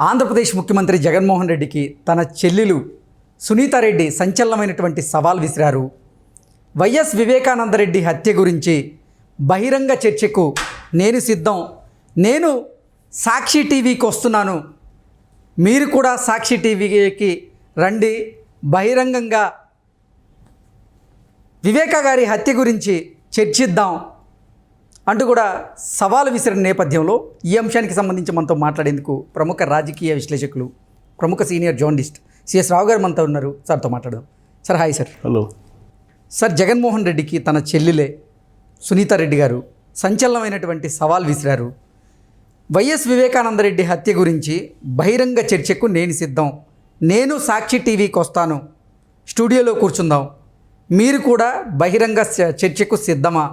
ఆంధ్రప్రదేశ్ ముఖ్యమంత్రి జగన్మోహన్ రెడ్డికి తన చెల్లెలు సునీతారెడ్డి సంచలనమైనటువంటి సవాల్ విసిరారు. వైఎస్ వివేకానందరెడ్డి హత్య గురించి బహిరంగ చర్చకు నేను సిద్ధం, నేను సాక్షి టీవీకి వస్తున్నాను, మీరు కూడా సాక్షి టీవీకి రండి, బహిరంగంగా వివేక గారి హత్య గురించి చర్చిద్దాం అంటూ కూడా సవాలు విసిరిన నేపథ్యంలో ఈ అంశానికి సంబంధించి మనతో మాట్లాడేందుకు ప్రముఖ రాజకీయ విశ్లేషకులు, ప్రముఖ సీనియర్ జర్నలిస్ట్ సిఎస్ రావు గారు మనతో ఉన్నారు. సార్తో మాట్లాడదాం. Sir hi sir. Hello sir, Jaganmohan రెడ్డికి తన చెల్లెలే సునీతారెడ్డి గారు సంచలనమైనటువంటి సవాల్ విసిరారు. వైఎస్ వివేకానందరెడ్డి హత్య గురించి బహిరంగ చర్చకు నేను సిద్ధం, నేను సాక్షి టీవీకి వస్తాను, స్టూడియోలో కూర్చుందాం, మీరు కూడా బహిరంగ చర్చకు సిద్ధమా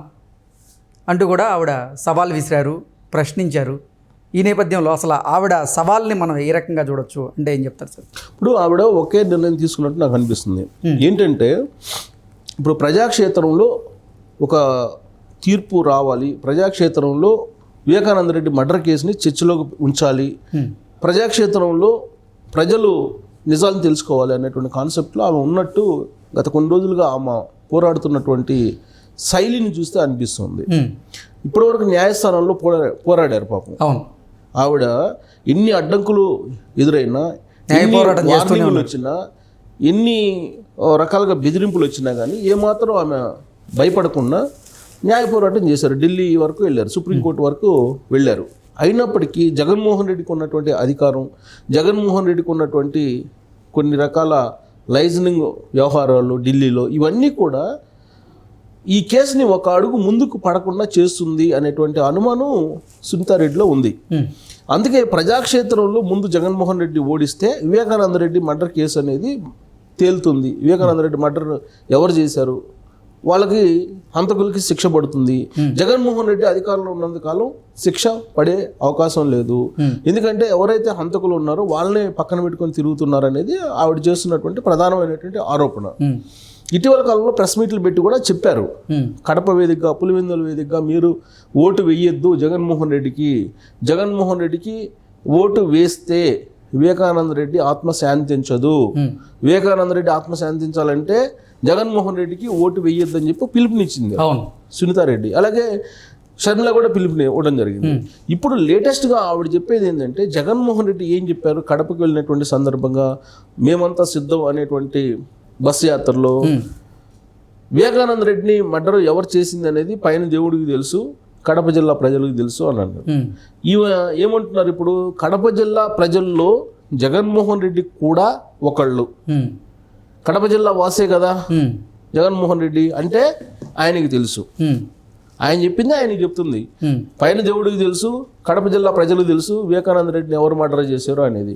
అంటూ కూడా ఆవిడ సవాల్ విసిరారు, ప్రశ్నించారు. ఈ నేపథ్యంలో అసలు ఆవిడ సవాల్ని మనం ఏ రకంగా చూడొచ్చు అంటే ఏం చెప్తారు సార్? ఇప్పుడు ఆవిడ ఒకే నిర్ణయం తీసుకున్నట్టు నాకు అనిపిస్తుంది. ఏంటంటే ఇప్పుడు ప్రజాక్షేత్రంలో ఒక తీర్పు రావాలి, ప్రజాక్షేత్రంలో వివేకానందరెడ్డి మర్డర్ కేసుని చర్చలో ఉంచాలి, ప్రజాక్షేత్రంలో ప్రజలు నిజాలను తెలుసుకోవాలి అనేటువంటి కాన్సెప్ట్లో ఆమె ఉన్నట్టు గత కొన్ని రోజులుగా ఆమె పోరాడుతున్నటువంటి శైలిని చూస్తే అనిపిస్తుంది. ఇప్పటివరకు న్యాయస్థానంలో పోరాడారు పాపం. అవును, ఆవిడ ఎన్ని అడ్డంకులు ఎదురైనా, ఎన్ని వార్నింగులు వచ్చినా, ఎన్ని రకాలుగా బెదిరింపులు వచ్చినా కానీ ఏమాత్రం ఆమె భయపడకుండా న్యాయ పోరాటం చేశారు. ఢిల్లీ వరకు వెళ్ళారు, సుప్రీంకోర్టు వరకు వెళ్ళారు. అయినప్పటికీ జగన్మోహన్ రెడ్డికి ఉన్నటువంటి అధికారం, జగన్మోహన్ రెడ్డికి ఉన్నటువంటి కొన్ని రకాల లైజనింగ్ వ్యవహారాలు ఢిల్లీలో, ఇవన్నీ కూడా ఈ కేసుని ఒక అడుగు ముందుకు పడకుండా చేస్తుంది అనేటువంటి అనుమానం సునీతారెడ్డిలో ఉంది. అందుకే ప్రజాక్షేత్రంలో ముందు జగన్మోహన్ రెడ్డి ఓడిస్తే వివేకానందరెడ్డి మర్డర్ కేసు అనేది తేలుతుంది. వివేకానందరెడ్డి మర్డర్ ఎవరు చేశారు, వాళ్ళకి హంతకులకి శిక్ష పడుతుంది. జగన్మోహన్ రెడ్డి అధికారంలో ఉన్నంత కాలం శిక్ష పడే అవకాశం లేదు. ఎందుకంటే ఎవరైతే హంతకులు ఉన్నారో వాళ్ళనే పక్కన పెట్టుకొని తిరుగుతున్నారు అనేది ఆవిడ చేస్తున్నటువంటి ప్రధానమైనటువంటి ఆరోపణ. ఇటీవల కాలంలో ప్రెస్ మీట్లు పెట్టి కూడా చెప్పారు, కడప వేదికగా, పులివెందుల వేదికగా మీరు ఓటు వేయొద్దు జగన్మోహన్ రెడ్డికి, జగన్మోహన్ రెడ్డికి ఓటు వేస్తే వివేకానంద రెడ్డి ఆత్మ శాంతించదు, వివేకానంద రెడ్డి ఆత్మ శాంతించాలంటే జగన్మోహన్ రెడ్డికి ఓటు వేయొద్దు అని చెప్పి పిలుపునిచ్చింది సునీతారెడ్డి. అలాగే షర్మిల కూడా పిలుపుని ఇవ్వడం జరిగింది. ఇప్పుడు లేటెస్ట్గా ఆవిడ చెప్పేది ఏంటంటే, జగన్మోహన్ రెడ్డి ఏం చెప్పారు, కడపకు వెళ్ళినటువంటి సందర్భంగా మేమంతా సిద్ధం అనేటువంటి బస్సు యాత్రలో వివేకానంద రెడ్డిని మర్డర్ ఎవరు చేసింది అనేది పైన దేవుడికి తెలుసు, కడప జిల్లా ప్రజలకు తెలుసు అని అన్నారు. ఏమంటున్నారు ఇప్పుడు, కడప జిల్లా ప్రజల్లో జగన్మోహన్ రెడ్డి కూడా ఒకళ్ళు, కడప జిల్లా వాసే కదా జగన్మోహన్ రెడ్డి అంటే ఆయనకి తెలుసు, ఆయన చెప్పింది ఆయనకి చెప్తుంది, పైన దేవుడికి తెలుసు, కడప జిల్లా ప్రజలకు తెలుసు వివేకానంద రెడ్డిని ఎవరు మర్డర్ చేశారో అనేది.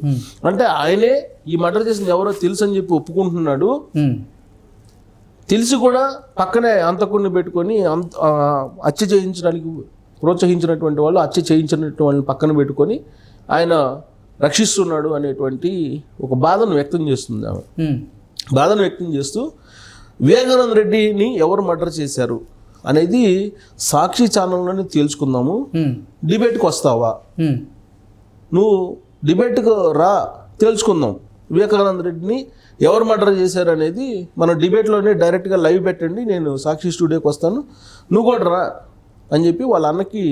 అంటే ఆయనే ఈ మర్డర్ చేసింది ఎవరో తెలుసు అని చెప్పి ఒప్పుకుంటున్నాడు. తెలిసి కూడా పక్కనే అంతకుడిని పెట్టుకొని హత్య చేయించడానికి ప్రోత్సహించినటువంటి వాళ్ళు, హత్య చేయించినటువంటి వాళ్ళని పక్కన పెట్టుకొని ఆయన రక్షిస్తున్నాడు అనేటువంటి ఒక బాధను వ్యక్తం చేస్తుంది ఆమె. బాధను వ్యక్తం చేస్తూ వివేకానంద రెడ్డిని ఎవరు మర్డర్ చేశారు అనేది సాక్షి ఛానల్లోనే తేల్చుకుందాము, డిబేట్కి వస్తావా, నువ్వు డిబేట్కి రా, తేల్చుకుందాం, వివేకానంద రెడ్డిని ఎవరు మర్డర్ చేశారు అనేది మనం డిబేట్లోనే డైరెక్ట్గా లైవ్ పెట్టండి, నేను సాక్షి స్టూడియోకి వస్తాను, నువ్వు కూడా రా అని చెప్పి వాళ్ళ అన్నకి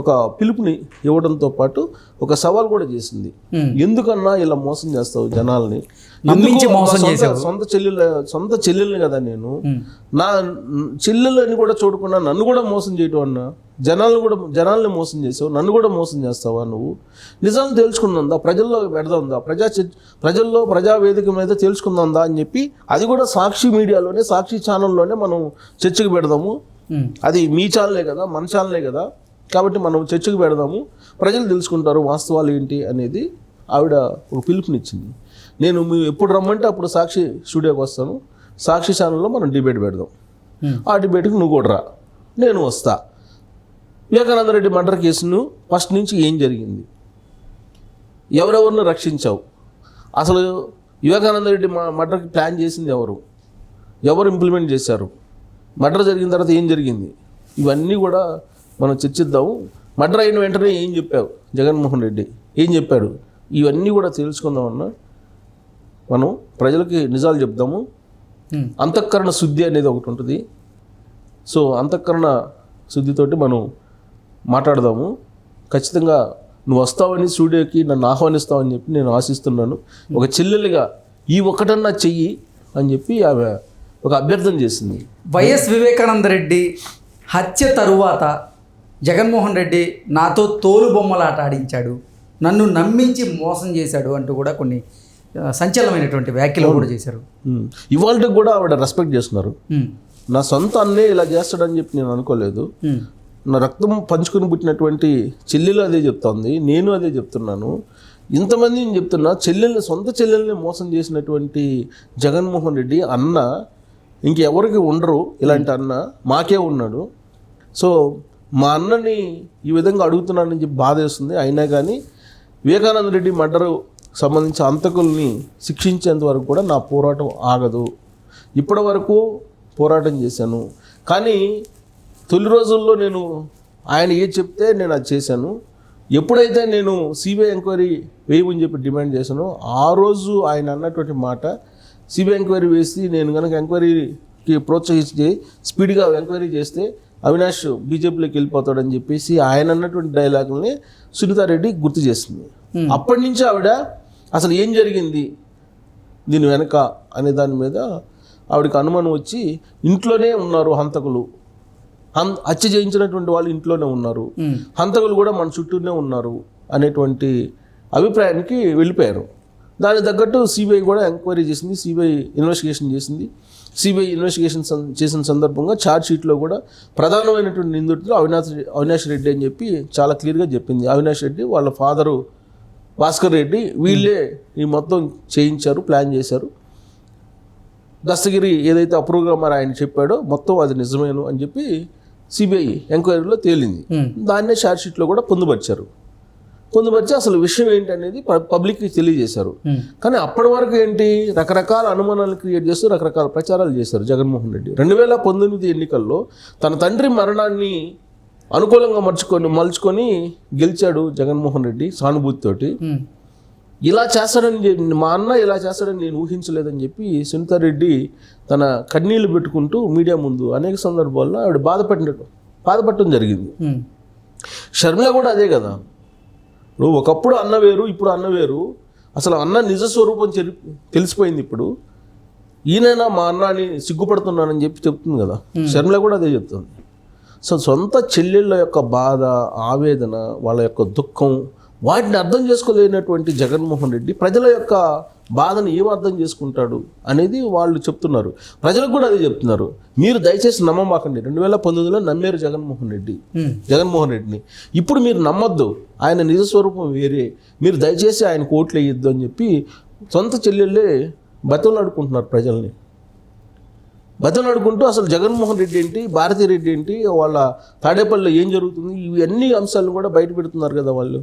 ఒక పిలుపుని ఇవ్వడంతో పాటు ఒక సవాల్ కూడా చేసింది. ఎందుకన్నా ఇలా మోసం చేస్తావు జనాల్ని, సొంత చెల్లెల్ని కదా నేను, నా చెల్లెలని కూడా చూడకుండా నన్ను కూడా మోసం చేయటం అన్నా, జనాల్ని మోసం చేసావు, నన్ను కూడా మోసం చేస్తావా, నువ్వు నిజాన్ని తెలుసుకుందా, ప్రజల్లో పెడదాందా, ప్రజల్లో ప్రజావేదిక మీద తెలుసుకుందా అని చెప్పి అది కూడా సాక్షి మీడియాలోనే, సాక్షి ఛానల్లోనే మనం చర్చకు పెడదాము, అది మీ ఛానలే కదా, మన ఛానలే కదా, కాబట్టి మనం చర్చకు పెడదాము, ప్రజలు తెలుసుకుంటారు వాస్తవాలు ఏంటి అనేది ఆవిడ ఒక పిలుపునిచ్చింది. నేను మీరు ఎప్పుడు రమ్మంటే అప్పుడు సాక్షి స్టూడియోకి వస్తాను, సాక్షి ఛానల్లో మనం డిబేట్ పెడదాం, ఆ డిబేట్కి నువ్వు కూడా రా, నేను వస్తా, వివేకానంద రెడ్డి మర్డర్ కేసును ఫస్ట్ నుంచి ఏం జరిగింది, ఎవరెవరిని రక్షించావు, అసలు వివేకానంద రెడ్డి మర్డర్కి ప్లాన్ చేసింది ఎవరు ఇంప్లిమెంట్ చేశారు, మర్డర్ జరిగిన తర్వాత ఏం జరిగింది, ఇవన్నీ కూడా మనం చర్చిద్దాము. మర్డర్ అయిన వెంటనే ఏం చెప్పావు జగన్మోహన్ రెడ్డి, ఏం చెప్పాడు, ఇవన్నీ కూడా తెలుసుకుందామన్నా మనం ప్రజలకి నిజాలు చెప్దాము. అంతఃకరణ శుద్ధి అనేది ఒకటి ఉంటుంది. సో అంతఃకరణ శుద్ధితోటి మనం మాట్లాడదాము. ఖచ్చితంగా నువ్వు వస్తావని స్టూడియోకి నన్ను ఆహ్వానిస్తావని చెప్పి నేను ఆశిస్తున్నాను. ఒక చెల్లెలుగా ఈ ఒక్కటన్నా చెయ్యి అని చెప్పి ఆమె ఒక అభ్యర్థన చేసింది. వైఎస్ వివేకానంద రెడ్డి హత్య తరువాత జగన్మోహన్ రెడ్డి నాతో తోలు బొమ్మలాట ఆడించాడు, నన్ను నమ్మించి మోసం చేశాడు అంటూ కూడా కొన్ని సంచలనమైనటువంటి వ్యాఖ్యలు కూడా చేశారు. ఇవాళ కూడా ఆవిడ రెస్పెక్ట్ చేస్తున్నారు. నా సొంత అన్నే ఇలా చేస్తాడని చెప్పి నేను అనుకోలేదు. నా రక్తం పంచుకొని పుట్టినటువంటి చెల్లెలు అదే చెప్తోంది, నేను అదే చెప్తున్నాను. ఇంతమంది నేను చెప్తున్నా, సొంత చెల్లెల్ని మోసం చేసినటువంటి జగన్మోహన్ రెడ్డి అన్న ఇంకెవరికి ఉండరు. ఇలాంటి అన్న మాకే ఉన్నాడు. సో మా అన్నని ఈ విధంగా అడుగుతున్నానని చెప్పి బాధ వేస్తుంది. అయినా కానీ వివేకానంద రెడ్డి మర్డర్ సంబంధించి అంతకుల్ని శిక్షించేంత వరకు కూడా నా పోరాటం ఆగదు. ఇప్పటి వరకు పోరాటం చేశాను, కానీ తొలి రోజుల్లో నేను ఆయన ఏది చెప్తే నేను అది చేశాను. ఎప్పుడైతే నేను సిబిఐ ఎంక్వైరీ వేయమని చెప్పి డిమాండ్ చేశానో ఆ రోజు ఆయన అన్నటువంటి మాట, సిబిఐ ఎంక్వైరీ వేసి నేను కనుక ఎంక్వైరీకి ప్రోత్సహించి స్పీడ్గా ఎంక్వైరీ చేస్తే అవినాష్ బీజేపీలోకి వెళ్ళిపోతాడని చెప్పేసి ఆయన అన్నటువంటి డైలాగుల్ని సునీతారెడ్డి గుర్తు చేసింది. అప్పటి నుంచి ఆవిడ అసలు ఏం జరిగింది దీని వెనక అనే దాని మీద ఆవిడకి అనుమానం వచ్చి ఇంట్లోనే ఉన్నారు హంతకులు, హత్య చేయించినటువంటి వాళ్ళు ఇంట్లోనే ఉన్నారు, హంతకులు కూడా మన చుట్టూనే ఉన్నారు అనేటువంటి అభిప్రాయానికి వెళ్ళిపోయారు. దానికి తగ్గట్టు సిబిఐ కూడా ఎంక్వైరీ చేసింది, సిబిఐ ఇన్వెస్టిగేషన్ చేసింది. సిబిఐ ఇన్వెస్టిగేషన్ చేసిన సందర్భంగా ఛార్జ్ షీట్లో కూడా ప్రధానమైనటువంటి నిందితుడు అవినాష్ రెడ్డి అని చెప్పి చాలా క్లియర్గా చెప్పింది. అవినాష్ రెడ్డి వాళ్ళ ఫాదరు భాస్కర్ రెడ్డి వీళ్ళే ఈ మొత్తం చేయించారు, ప్లాన్ చేశారు. దస్తగిరి ఏదైతే అప్రూవ్గా మరి ఆయన చెప్పాడో మొత్తం అది నిజమేను అని చెప్పి సిబిఐ ఎంక్వైరీలో తేలింది. దాన్నే ఛార్జ్ షీట్లో కూడా పొందుపరిచి అసలు విషయం ఏంటి అనేది పబ్లిక్కి తెలియజేశారు. కానీ అప్పటి వరకు ఏంటి, రకరకాల అనుమానాలు క్రియేట్ చేస్తూ రకరకాల ప్రచారాలు చేశారు జగన్మోహన్ రెడ్డి. 2019 ఎన్నికల్లో తన తండ్రి మరణాన్ని అనుకూలంగా మలుచుకొని గెలిచాడు జగన్మోహన్ రెడ్డి సానుభూతితోటి. ఇలా చేస్తాడని మా అన్న ఇలా చేస్తాడని నేను ఊహించలేదని చెప్పి సునీతారెడ్డి తన కన్నీళ్లు పెట్టుకుంటూ మీడియా ముందు అనేక సందర్భాల్లో ఆవిడ బాధపడటం జరిగింది. షర్మిల కూడా అదే కదా, నువ్వు ఒకప్పుడు అన్న వేరు, ఇప్పుడు అన్న వేరు, అసలు అన్న నిజ స్వరూపం తెలిసిపోయింది. ఇప్పుడు ఈయనైనా మా అన్నని సిగ్గుపడుతున్నానని చెప్పి చెప్తుంది కదా, షర్మిల కూడా అదే చెప్తుంది. సో సొంత చెల్లెళ్ళ యొక్క బాధ, ఆవేదన, వాళ్ళ యొక్క దుఃఖం, వాటిని అర్థం చేసుకోలేనటువంటి జగన్మోహన్ రెడ్డి ప్రజల యొక్క బాధను ఏం అర్థం చేసుకుంటాడు అనేది వాళ్ళు చెప్తున్నారు. ప్రజలకు కూడా అదే చెప్తున్నారు, మీరు దయచేసి నమ్మమాకండి. 2019లో నమ్మారు జగన్మోహన్ రెడ్డిని, ఇప్పుడు మీరు నమ్మొద్దు, ఆయన నిజస్వరూపం వేరే, మీరు దయచేసి ఆయన ఓట్లు వేయొద్దు అని చెప్పి సొంత చెల్లెళ్ళే బతిమలాడుకుంటున్నారు ప్రజల్ని. బతిమలాడుకుంటూ అసలు జగన్మోహన్ రెడ్డి ఏంటి, భారతీ రెడ్డి ఏంటి, వాళ్ళ తాడేపల్లిలో ఏం జరుగుతుంది, ఇవన్నీ అంశాలను కూడా బయట పెడుతున్నారు కదా వాళ్ళు.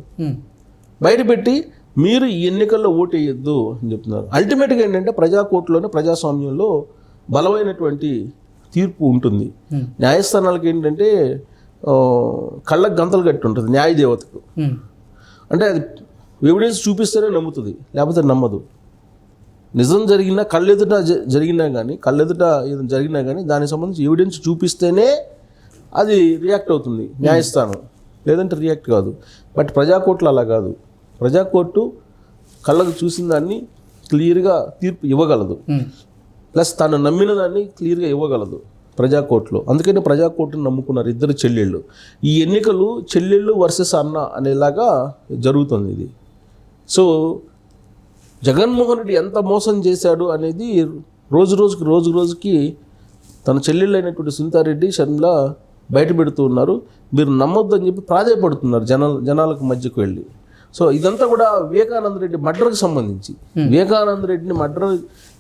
బయటపెట్టి మీరు ఈ ఎన్నికల్లో ఓటు వేయొద్దు అని చెప్తున్నారు. అల్టిమేట్గా ఏంటంటే ప్రజాకోర్టులోనే, ప్రజాస్వామ్యంలో బలమైనటువంటి తీర్పు ఉంటుంది. న్యాయస్థానాలకు ఏంటంటే కళ్ళకు గంతలు కట్టి ఉంటుంది న్యాయదేవతకు. అంటే అది ఎవిడెన్స్ చూపిస్తేనే నమ్ముతుంది, లేకపోతే నమ్మదు. నిజం జరిగినా కళ్ళెదుట జరిగినా కానీ దానికి సంబంధించి ఎవిడెన్స్ చూపిస్తేనే అది రియాక్ట్ అవుతుంది న్యాయస్థానం, లేదంటే రియాక్ట్ కాదు. బట్ ప్రజాకోర్టులు అలా కాదు. ప్రజాకోర్టు కళ్ళకు చూసిన దాన్ని క్లియర్గా తీర్పు ఇవ్వగలదు, ప్లస్ తను నమ్మిన దాన్ని క్లియర్గా ఇవ్వగలదు ప్రజాకోర్టులో. అందుకని ప్రజాకోర్టును నమ్ముకున్నారు ఇద్దరు చెల్లెళ్ళు. ఈ ఎన్నికలు చెల్లెళ్ళు వర్సెస్ అన్న అనేలాగా జరుగుతుంది ఇది. సో జగన్మోహన్ రెడ్డి ఎంత మోసం చేశాడు అనేది రోజు రోజుకి తన చెల్లెళ్ళైనటువంటి సునీతారెడ్డి, షర్మిల బయట పెడుతూ ఉన్నారు. మీరు నమ్మొద్దని చెప్పి ప్రాధాయపడుతున్నారు జనాలకు మధ్యకు వెళ్ళి. సో ఇదంతా కూడా వివేకానంద రెడ్డి మర్డర్కి సంబంధించి, వివేకానంద రెడ్డిని మర్డర్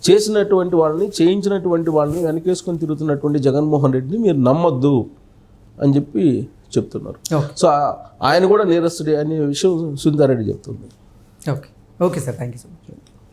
చేసినటువంటి వాళ్ళని, చేయించినటువంటి వాళ్ళని వెనకేసుకొని తిరుగుతున్నటువంటి జగన్మోహన్ రెడ్డిని మీరు నమ్మొద్దు అని చెప్పి చెప్తున్నారు. సో ఆయన కూడా నేరస్తుడే అనే విషయం సునీతారెడ్డి చెప్తుంది. Okay sir, thank you so much.